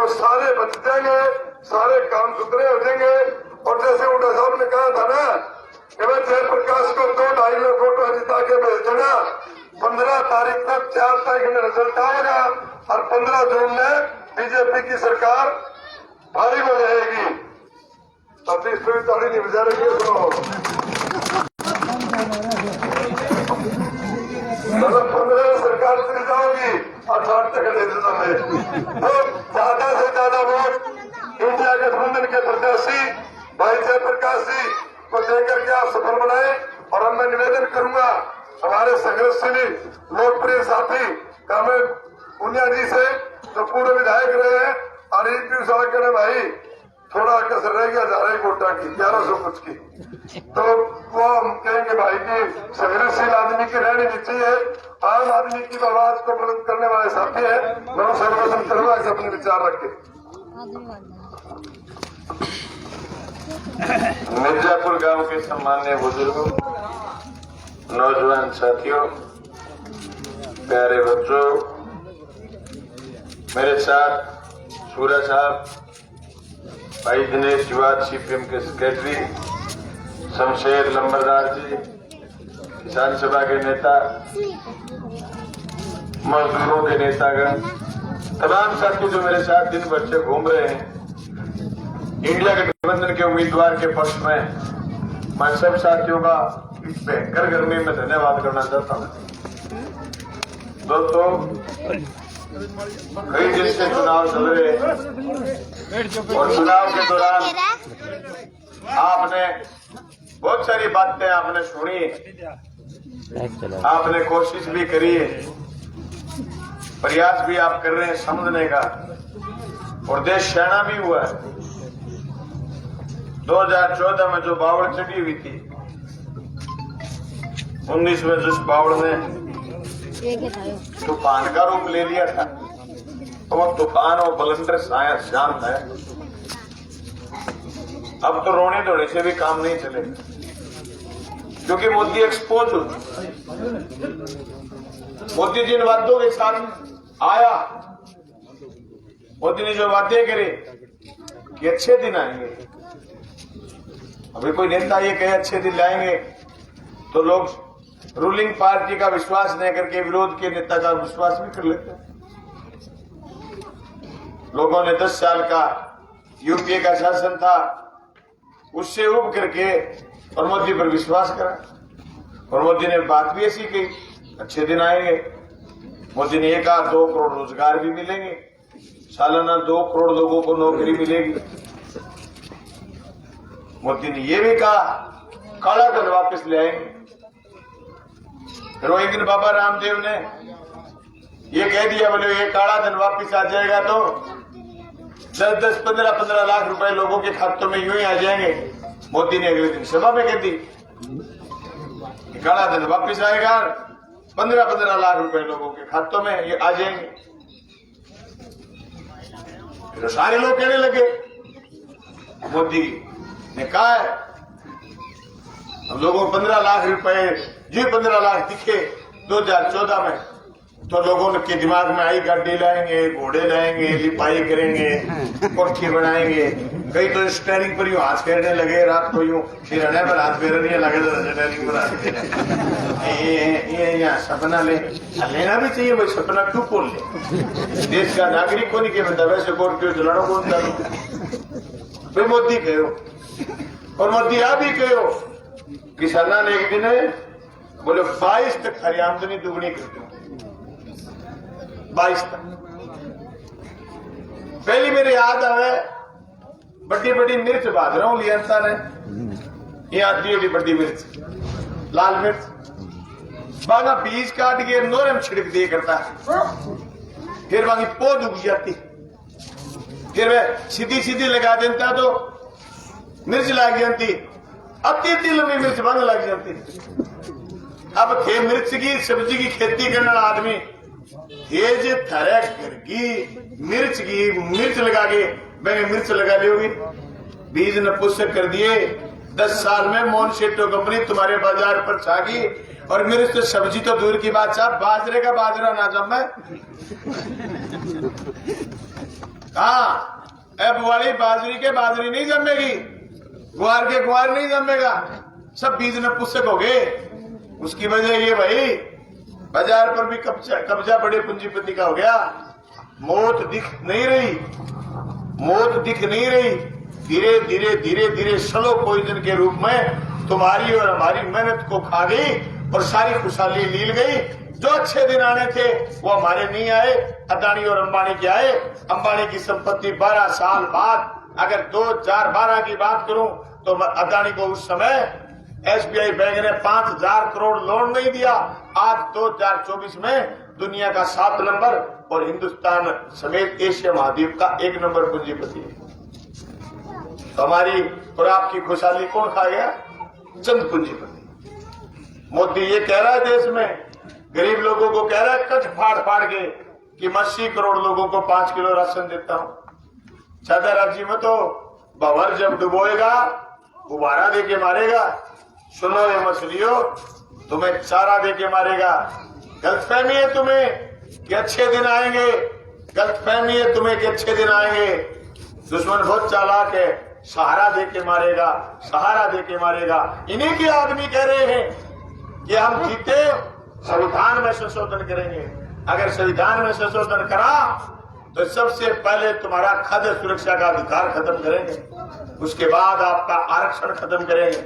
और सारे बच जाएंगे, सारे काम सुधरे हो जाएंगे। और जैसे उड़ा साहब ने कहा था ना कि मैं जयप्रकाश को 2-2.5 लाख फोटो जिता के भेज देना, 15 तारीख तक 4 तारीख में रिजल्ट आएगा और 15 जून में बीजेपी की सरकार भारी हो जाएगी। अब इस पर ताड़ी नहीं बजा रही है। मतलब 15 सरकार चली जाओगी और 60 तक में तो ज्यादा से ज्यादा वोट इंडिया गठबंधन के प्रत्याशी भाई जयप्रकाश जी को देकर के आप सफल बनाए। और अब मैं निवेदन करूंगा हमारे संघर्षशीली लोकप्रिय साथी कामे पुनिया जी से, जो पूर्व विधायक रहे हैं, और ईपी साहब कहने भाई थोड़ा कसर रह गया जा रही कोटा की 1100 कुछ की, तो वो हम कहेंगे भाई की संघर्षशील आदमी की रहनी नहीं चाहिए, आम आदमी की आवाज को बुलंद करने वाले साथी है। मैं सर्वप्रथम करूंगा कि अपने विचार रखे। मिर्जापुर गांव के सम्मान्य बुजुर्गों, नौजवान साथियों, प्यारे बच्चों, मेरे साथ सूरज साहब, भाई दिनेश युवा सीपीएम के सेक्रेटरी, शमशेर लंबरदार जी, किसान सभा के नेता, मजदूरों के नेतागण, तमाम साथी जो मेरे साथ दिन भर से घूम रहे हैं, इंडिया गठबंधन के उम्मीदवार के पक्ष में मैं सब साथियों का इस भयंकर गर्मी में धन्यवाद करना चाहता हूं। दोस्तों, कई दिन से चुनाव चल रहे हैं और चुनाव के दौरान आपने बहुत सारी बातें आपने सुनी, आपने कोशिश भी करी है, प्रयास भी आप कर रहे हैं समझने का, और देश शैना भी हुआ है। 2014 में जो बावड़ चढ़ी हुई थी, 19 में जिस बावड़ ने तूफान का रूप ले लिया था, तो वो तूफान और बलंदर शांत है। अब तो रोने धोने से भी काम नहीं चलेगा, क्योंकि मोदी एक्सपोज हो। मोदी जी ने वादों के साथ आया, मोदी ने जो वादे करे कि अच्छे दिन आएंगे, अभी कोई नेता ये कहे अच्छे दिन लाएंगे तो लोग रूलिंग पार्टी का विश्वास नहीं करके विरोध के नेता का विश्वास भी कर लेते हैं। लोगों ने 10 साल का यूपीए का शासन था, उससे उब करके और मोदी पर विश्वास करा, और मोदी ने बात भी ऐसी कही अच्छे दिन आएंगे। मोदी ने कहा 2 करोड़ रोजगार भी मिलेंगे, सालाना 2 करोड़ लोगों को नौकरी मिलेगी। मोदी ने ये भी कहा काला धन वापस ले आएंगे। फिर एक दिन बाबा रामदेव ने ये कह दिया, बोले ये काला धन वापस आ जाएगा तो 10-10, 15-15 लाख रुपए लोगों के खातों में यूं ही आ जाएंगे। मोदी ने अगले दिन सभा में कह दी कि काला धन वापस आएगा, 15-15 लाख रुपए लोगों के खातों में ये आ जाएंगे। तो सारे लोग कहने लगे मोदी ने कहा है हम लोगों को 15 लाख रुपए, जी 15 लाख दिखे 2014 में, तो लोगों के दिमाग में आई गाड़ी लाएंगे, घोड़े लाएंगे, लिपाई करेंगे, कोठी बनाएंगे। कई तो स्टेयरिंग पर यूं हाथ फेरने लगे, रात को यूं सिरहने पर हाथ फेरने लगे, तो स्टेयरिंग पर हाथ ये यहाँ सपना लेना भी चाहिए भाई, सपना क्यों खोल ले, देश का नागरिक को नहीं के बता वैसे कोर्ट क्यों चलाना कौन चालू भाई। मोदी कहो और मोदी आ भी कहो, किसाना ने एक दिन बोले 22 तक हरी आमदनी दुगनी कर दो, 22 तक। पहली मेरे याद आवे बड़ी बड़ी मिर्च बांध रहा हूं लिया ने, ये आती है बड़ी मिर्च, लाल मिर्च, बागा बीज काट के नोरे में छिड़क दिए करता है, फिर वहां की पौध उग जाती, फिर वह सीधी सीधी लगा देता तो मिर्च लग जाती, अति लंबी मिर्च बन लग जाती। अब थे मिर्च की सब्जी की खेती करने वाला आदमी ये जो थारे घर की मिर्च लगा के मैंने मिर्च लगा ली होगी, बीज ने पुष्ट कर दिए, 10 साल में मोनसेटो कंपनी तुम्हारे बाजार पर छा गई और मेरे से सब्जी तो दूर की बात साहब, बाजरे का बाजरा ना जमे। हाँ, अब वाली बाजरी के बाजरी नहीं जमेगी, ग्वार के ग्वार नहीं जमेगा, सब बीज न पुस्तक हो गए। उसकी वजह ये भाई बाजार पर भी कब्जा बड़े पूंजीपति का हो गया। मौत दिख नहीं रही, मौत दिख नहीं रही। धीरे धीरे धीरे धीरे स्लो पॉइजन के रूप में तुम्हारी और हमारी मेहनत को खा गई और सारी खुशहाली लील गई। जो अच्छे दिन आने थे वो हमारे नहीं आए, अदानी और अंबानी के आए। अंबानी की संपत्ति 12 साल बाद, अगर 2012 की बात करूं तो अदानी को उस समय SBI बैंक ने 5,000 करोड़ लोन नहीं दिया। आज 2024 में दुनिया का 7 नंबर और हिंदुस्तान समेत एशिया महाद्वीप का 1 नंबर पूंजीपति है। तो हमारी और आपकी खुशहाली कौन खा गया? चंद पूंजीपति। मोदी ये कह रहा है देश में गरीब लोगों को कह रहा है कट फाड़ फाड़ के कि मैं 80 करोड़ लोगों को 5 किलो राशन देता हूं। चाचा राज्य में तो भंवर जब डुबोएगा गुब्बारा दे के मारेगा। सुनो ये मछलियों, तुम्हें चारा दे के मारेगा। गलतफहमी है तुम्हें कि अच्छे दिन आएंगे, गलतफहमी है तुम्हें कि अच्छे दिन आएंगे। दुश्मन बहुत चालाक है, सहारा दे के मारेगा, सहारा दे के मारेगा। इन्हीं के आदमी कह रहे हैं कि हम जीते संविधान में संशोधन करेंगे। अगर संविधान में संशोधन करा तो सबसे पहले तुम्हारा खाद्य सुरक्षा का अधिकार खत्म करेंगे, उसके बाद आपका आरक्षण खत्म करेंगे,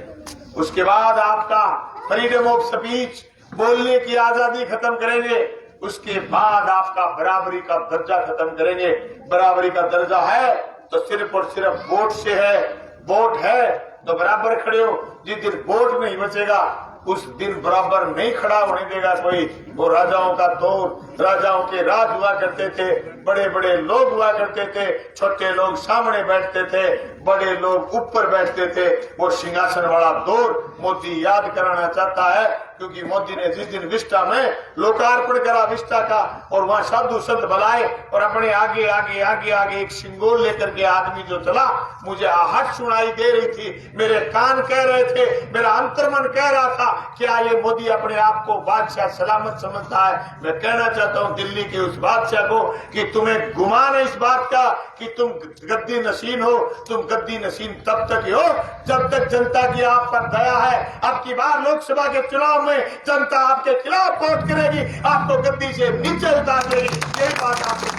उसके बाद आपका फ्रीडम ऑफ स्पीच, बोलने की आजादी खत्म करेंगे, उसके बाद आपका बराबरी का दर्जा खत्म करेंगे। बराबरी का दर्जा है तो सिर्फ और सिर्फ वोट से है, वोट है तो बराबर खड़े हो। जिस दिन वोट नहीं बचेगा उस दिन बराबर नहीं खड़ा होने देगा कोई। वो राजाओं का दौर, राजाओं के राज हुआ करते थे, बड़े बड़े लोग हुआ करते थे, छोटे लोग सामने बैठते थे, बड़े लोग ऊपर बैठते थे। वो सिंहासन वाला दौर मोदी याद कराना चाहता है, क्योंकि मोदी ने जिस दिन विस्टा में लोकार्पण करा विस्टा का और वहां साधु संत बुलाए और अपने आगे आगे आगे आगे एक सिंगोल लेकर के आदमी जो चला, मुझे आहट सुनाई दे रही थी, मेरे कान कह रहे थे, मेरा अंतर्मन कह रहा था क्या ये मोदी अपने आप को बादशाह सलामत समझता है। मैं कहना चाहता हूं दिल्ली के उस बादशाह को कि तुम्हें गुमान है इस बात का कि तुम गद्दी नशीन हो। तुम गद्दी नशीन तब तक हो जब तक जनता की आप पर दया है। अब की बार लोकसभा के चुनाव में जनता आपके खिलाफ वोट करेगी, आपको गद्दी से नीचे उतार देगी। यही बात आपको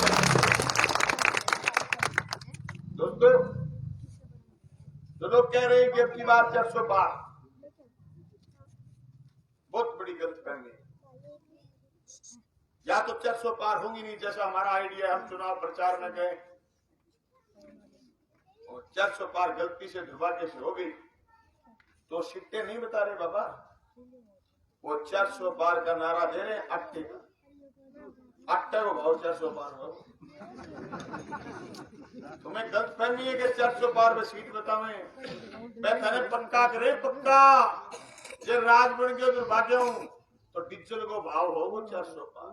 दोस्तों, तो लोग कह रहे हैं कि अब की बार 400 पार, बहुत बड़ी गलतफहमी है। या तो 400 पार होंगी नहीं जैसा हमारा आइडिया है। हम चुनाव प्रचार में गए और 400 पार गलती से दुर्भाग्य से हो गई तो सिट्टे नहीं बता रहे बाबा, वो 400 पार का नारा दे रहे हैं आटे का। आटे को भाव 400 पार हो। तुम्हें गलतफहमी है कि 400 पार में सीट बतावे। मैं कहने पक्का करे, पक्का जे राज बन गयो दुर्भाग्य हूं तो डीजल को भाव हो वो 400 पार,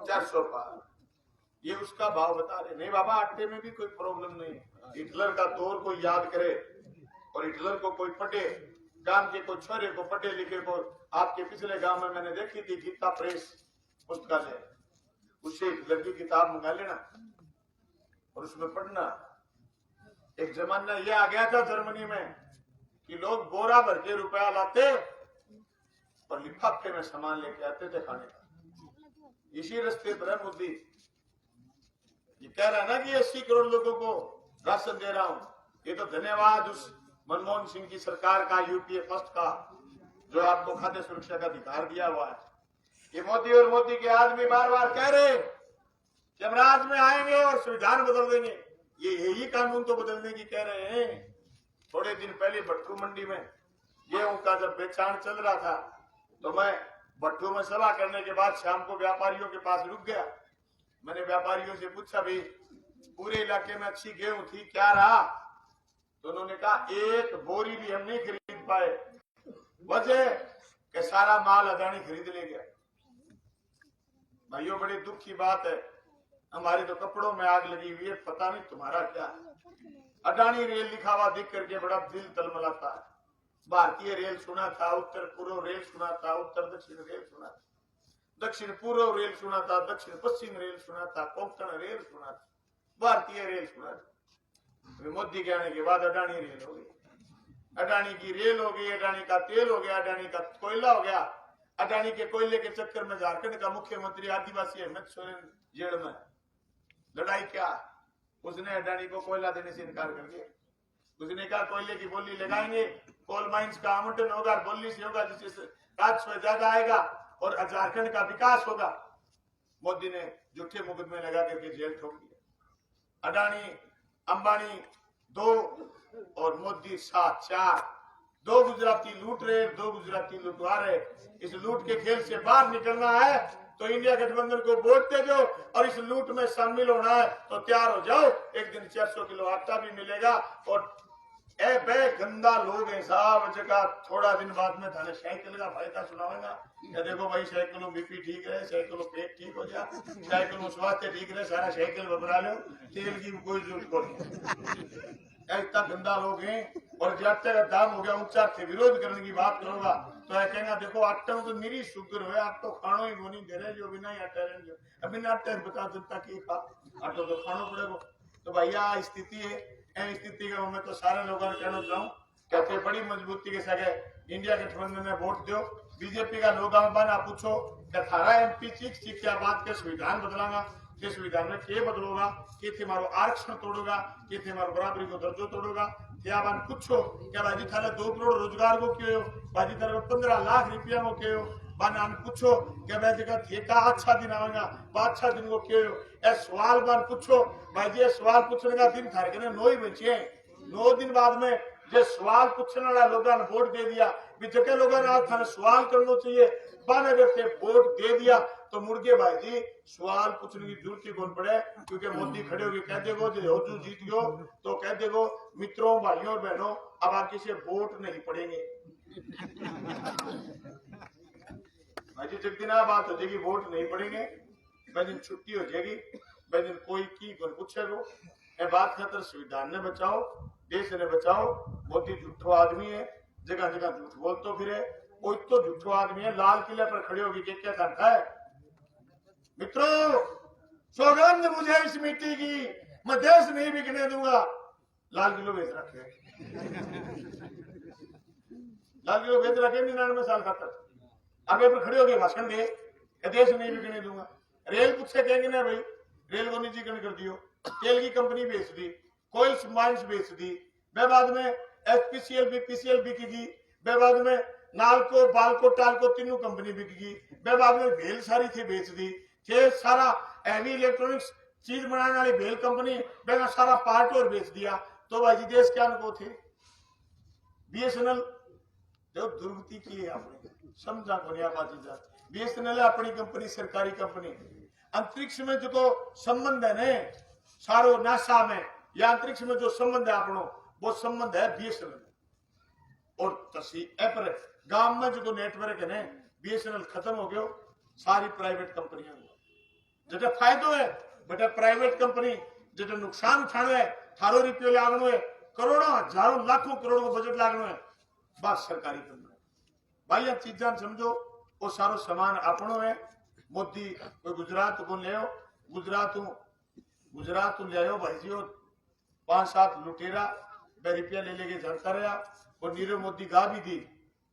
400 पार ये उसका भाव बता रहे। नहीं बाबा, आटे में भी कोई प्रॉब्लम नहीं। हिटलर का दौर कोई याद करे और हिटलर को कोई पढ़े, गांव के कोई छोरे को पढ़े लिखे को, आपके पिछले गांव में मैंने देखी थी गीता प्रेस पुस्तकालय, उससे हिटलर की किताब मंगा लेना और उसमें पढ़ना। एक जमाना यह आ गया था जर्मनी में कि लोग बोरा भर के रुपया लाते और लिफाफे में सामान लेके आते थे खाने का। इसी रास्ते पर है मोदी। ये कह रहा है ना कि 80 करोड़ लोगों को राशन दे रहा हूं। ये तो धन्यवाद उस मनमोहन सिंह की सरकार का, यूपीए फर्स्ट का, जो आपको खाद्य सुरक्षा का अधिकार दिया हुआ है। ये मोदी और मोदी के आदमी बार बार कह रहे कि हम राज में आएंगे और संविधान बदल देंगे। ये यही कानून तो बदलने की कह रहे हैं। थोड़े दिन पहले भट्टू मंडी में गेहूं का जब बेचान चल रहा था तो मैं भट्टू में सभा करने के बाद शाम को व्यापारियों के पास रुक गया। मैंने व्यापारियों से पूछा भाई पूरे इलाके में अच्छी गेहूं थी, क्या रहा? तो उन्होंने कहा एक बोरी भी हम नहीं खरीद पाए, वजह कि सारा माल अदानी खरीद ले गया। भाइयों, बड़ी दुख की बात है, हमारे तो कपड़ों में आग लगी हुई है, पता नहीं तुम्हारा क्या है। अडानी रेल लिखा हुआ देख करके बड़ा दिल तलमलाता है। भारतीय रेल सुना था, उत्तर पूर्व रेल सुना था, उत्तर दक्षिण रेल सुना था, दक्षिण पूर्व रेल सुना था, दक्षिण पश्चिम रेल सुना था, कोंकण रेल सुना था, भारतीय रेल सुना था। मोदी के आने के बाद अडानी रेल हो गई, अडानी की रेल हो गई, अडानी का तेल हो गया, अडानी का कोयला हो गया। अडानी के कोयले के चक्कर में झारखंड का मुख्यमंत्री आदिवासी हेमंत सोरेन जेल में। लड़ाई क्या? उसने अडानी को कोयला देने से इनकार कर दिया। उसने कहा कोयले की बोली लगाएंगे, कोल माइंस का आवंटन होगा, बोली से होगा, जिससे राजस्व ज्यादा आएगा और झारखंड का विकास होगा। मोदी ने झूठे मुकदमे लगा करके जेल ठोक दिया। अडानी अंबानी 2 और मोदी 7, 4, 2 गुजराती लूट रहे, 2 गुजराती लुटवा रहे। इस लूट के खेल से बाहर निकलना है तो इंडिया गठबंधन को वोट दे दो, और इस लूट में शामिल होना है तो तैयार हो जाओ। एक दिन 400 किलो आटा भी मिलेगा। और ए बे गंदा लोग हैं साहब, जगह थोड़ा दिन बाद में थाने साइकिल का फायदा सुनावेगा। क्या देखो भाई, साइकिलों बीपी ठीक रहे, साइकिलों पेट ठीक हो जाए, साइकिलों स्वास्थ्य ठीक रहे, सारा साइकिल बबरा लो, तेल की कोई जरूरत नहीं। इतना गंदा लोग हैं। और जब तक दाम हो गया ऊंचा थे विरोध करने की बात करूंगा तो कहेंगे देखो आटा में तो निरी शुगर है, आप तो खानो ही वो नहीं दे रहे, जो बिना आटा रहेंगे, अब बिना आटा बता जनता की खा आटा तो खानो पड़ेगा। तो भैया स्थिति है, स्थिति का मैं तो सारे लोगों ने कहना चाहूँ, कहते बड़ी मजबूती के साथ इंडिया गठबंधन में वोट दो। बीजेपी का लोग बना पूछो क्या थारा एमपी चीख क्या बात के संविधान बदलागा, के संविधान में के बदलोगा, के थे मारो आरक्षण तोड़ोगा, के थे मारो बराबरी को दर्जो तोड़ोगा, क्या बात पूछो क्या बाजी थारे 2 करोड़ रोजगार को क्यों, बाजी थारे 15 लाख रुपया को क्यों, बान पूछो क्या भाई जगह ठेका अच्छा दिन आवेगा, अच्छा दिन को क्यों। ए सवाल बान पूछो भाई जी, सवाल पूछने का दिन थारे के 9 ही बचे, 9 दिन बाद में जो सवाल पूछने वाला लोगों ने वोट दे दिया, जगह लोगों ने आज थाने सवाल करना चाहिए, बान अगर से वोट दे दिया तो मुर्गे भाई जी सवाल पूछने की जरूरत ही कौन पड़े। क्योंकि मोदी खड़े होकर कह देगो जो होजू जीत गयो तो कह देगो मित्रों भाइयों और बहनों अब आगे से वोट नहीं पड़ेंगे। भाई जी जब दिन बात हो जाएगी वोट नहीं पड़ेंगे, भाई दिन छुट्टी हो जाएगी, भाई दिन कोई की कौन पूछेगो। ये बात खातर संविधान ने बचाओ, देश ने बचाओ। मोदी झूठो आदमी है, जगह जगह झूठ बोलते फिरे, कोई तो झूठो आदमी है, लाल किले पर खड़े होगी क्या करता है। मित्रों सौगंध मुझे इस मिट्टी की, मैं देश नहीं बिकने दूंगा। लाल किलो बेच रखे, लाल किलो बेच रखे 99 साल खातर, आगे पर खड़े होके भाषण दे देश नहीं बिकने दूंगा। रेल पूछे कहेंगे ना भाई रेल को निजीकरण कर दियो, तेल की कंपनी बेच दी, कोयल माइंस बेच दी, बाद में एचपीसीएल बीपीसीएल बिकेगी, बाद में नालको बालको टालको तीनों कंपनी बिकेगी, बाद में भेल सारी थी बेच दी, सारा हैवी इलेक्ट्रॉनिक्स चीज बनाने वाली भेल कंपनी सारा पार्ट और बेच दिया। तो भाई जी देश क्या अनुभव थे। बीएसएनएल जो दुर्गति की है आपने समझा को नहीं। बीएसएनएल अपनी कंपनी, सरकारी कंपनी। अंतरिक्ष में जो संबंध है ने सारो नासा में या अंतरिक्ष में जो संबंध है अपनो वो संबंध है बीएसएनएल और तसी एपर गांव में जो नेटवर्क है ने बीएसएनएल खत्म हो गयो, सारी प्राइवेट कंपनियां जो फायदो है बटे प्राइवेट कंपनी, जो नुकसान उठानो है थारो रुपये लागनो है, करोड़ों हजारों लाखों करोड़ों को बजट लागनो है, बस सरकारी कंपनी। भाई चीजा समझो वो सारो सामान अपनो है। मोदी कोई गुजरात को ले, गुजरात ले आयो भाई जी, 5-7 लुटेरा रुपया ले लेके चलता रहा। और नीरव मोदी गा भी दी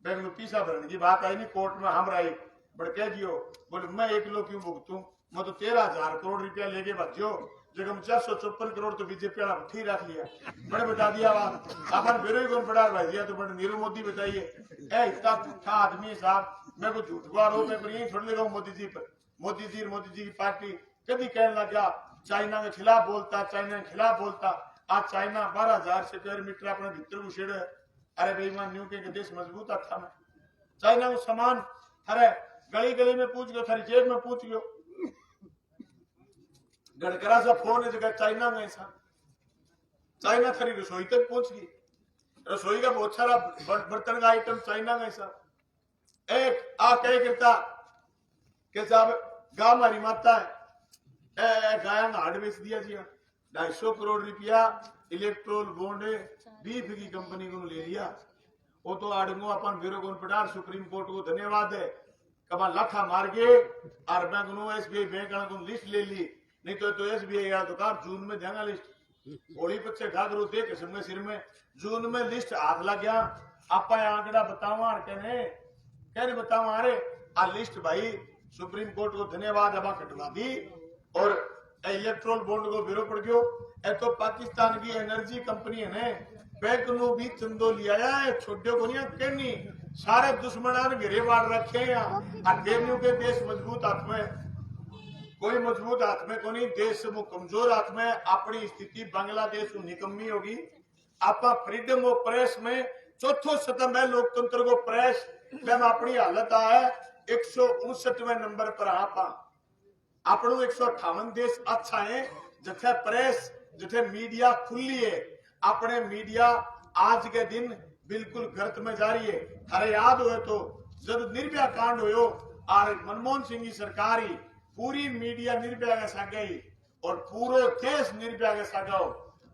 बैंक पीसा भरने की बात आई नहीं, कोर्ट में हम आई बड़के जियो बोले मैं 1 किलो क्यों भुगतू, मैं तो 13,000 करोड़ रुपया लेके बच्चो, जगह 454 करोड़ तो बीजेपी वाला ठीक रख लिया, बड़े बता दिया बात अपन फिर कौन पड़ा भाई दिया। तो बड़े नीरव मोदी बताइए इतना झूठा आदमी साहब, मैं को झूठ को आरोप है पर यही छोड़ देगा मोदी जी पर। मोदी जी की पार्टी कभी कहने लगा चाइना के खिलाफ बोलता, चाइना के खिलाफ बोलता। आज चाइना 12,000 स्क्वायर मीटर अपने भीतर घुसेड़ है। अरे बेईमान न्यू के देश मजबूत था मैं चाइना को सामान अरे गली गली में पूछ गयो, थारी जेब में पूछ गयो, गड़करा सा फोन है जगह चाइना में ऐसा, चाइना थारी रसोई तक पहुंच गई। रसोई का बहुत सारा बर्तन का आइटम चाइना में ऐसा। एक आ कह करता के साहब गांव हमारी माता है गाय का हाड़ बेच दिया जी, 250 करोड़ रुपया इलेक्ट्रोल बॉन्ड बीफ की कंपनी को ले लिया। वो तो आड़ंगो अपन ब्यूरो को पटार सुप्रीम कोर्ट को धन्यवाद है कमा लाखा मार गए और बैंक नो एसबीआई बैंक को लिस्ट ले ली, नहीं तो एसबीआई या तो कार जून में देगा लिस्ट होली पीछे घाघरू दे किस्म में सिर में जून में लिस्ट हाथ लग गया। आप आंकड़ा बतावा कहने बतावा अरे आ लिस्ट भाई सुप्रीम कोर्ट को धन्यवाद अब कटवा दी और इलेक्ट्रोल बॉन्ड को ब्यूरो पड़ गयो। ए तो पाकिस्तान की एनर्जी कंपनी है बैंक नो भी चंदो लिया है छोटे को नहीं कहनी सारे दुश्मना ने घेरे बाढ़ रखे हैं। के देश मजबूत हाथ में कोई मजबूत हाथ में को नहीं, देश कमजोर हाथ में अपनी स्थिति बांग्लादेश को निकम्मी होगी। आपा फ्रीडम ऑफ प्रेस में चौथो सतम है लोकतंत्र को प्रेस में अपनी हालत है 159वें नंबर पर आपा अपनों 158 देश अच्छा है जथे प्रेस जथे मीडिया खुली है। अपने मीडिया आज के दिन बिल्कुल गर्त में जा रही है। अरे याद हुए तो जब निर्भया कांड हो और मनमोहन सिंह की सरकार ही पूरी मीडिया निर्भया के साथ गई और पूरे देश निर्भया के साथ गो।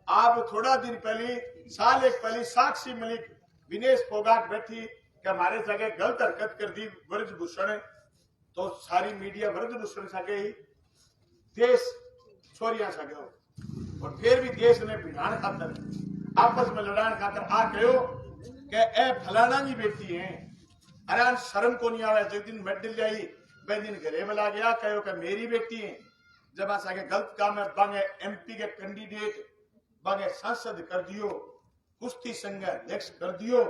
आप थोड़ा दिन पहले साल एक पहले साक्षी मलिक विनेश फोगाट बैठी कि हमारे जगह गलत हरकत कर दी ब्रजभूषण तो सारी मीडिया ब्रजभूषण सा गई देश छोरिया सा गयो और फिर भी देश ने भिड़ान खातर आपस में लड़ान खातर आ गयो कि ए फलाना की बेटी है। अरे शर्म को नहीं आया जिस दिन मेडल जाई वह दिन घरे मिला गया कहो कि मेरी बेटी है। जब ऐसा के गलत काम है बांगे एमपी के कैंडिडेट बांगे सांसद कर दियो कुश्ती संघ अध्यक्ष कर दियो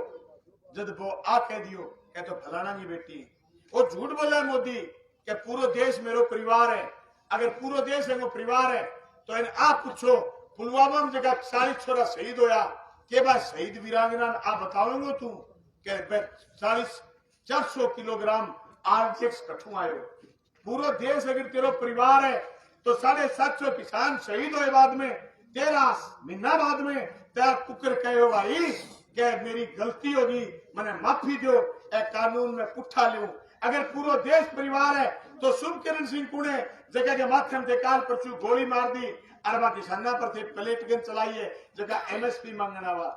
जब वो आ कह दियो क्या तो फलाना की बेटी है। वो झूठ बोला है मोदी कि पूरा देश मेरो परिवार है। अगर पूरा देश है वो परिवार है तो इन आप पूछो पुलवामा में जगह 40 छोरा शहीद होया के बाद शहीद वीरांगना आप बताओगे तू के 400 किलोग्राम आरजेक्स कठू आयो। पूरा देश अगर तेरा परिवार है तो 750 किसान शहीद हुए बाद में 13 महीना बाद में तेरा कुकर कहो भाई क्या मेरी गलती होगी मैंने माफी दो ए कानून में पुठा लू। अगर पूरा देश परिवार है तो शुभकिरण सिंह कुणे जगह के माध्यम से काल परसू गोली मार दी अरबा किसाना पर थे प्लेट गन चलाइए जगह एमएसपी मांगना हुआ।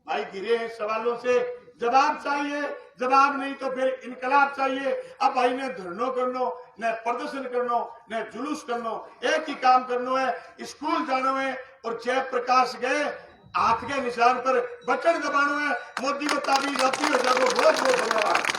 भाई गिरे सवालों से जवाब चाहिए, जवाब नहीं तो फिर इनकलाब चाहिए। अब भाई ने धरनो करनो न प्रदर्शन करनो न जुलूस करनो एक ही काम करनो है स्कूल जानो है और जयप्रकाश गए हाथ के निशान पर बटन दबानो है मोदी को ताबीज आती हो जाओ। बहुत बहुत धन्यवाद।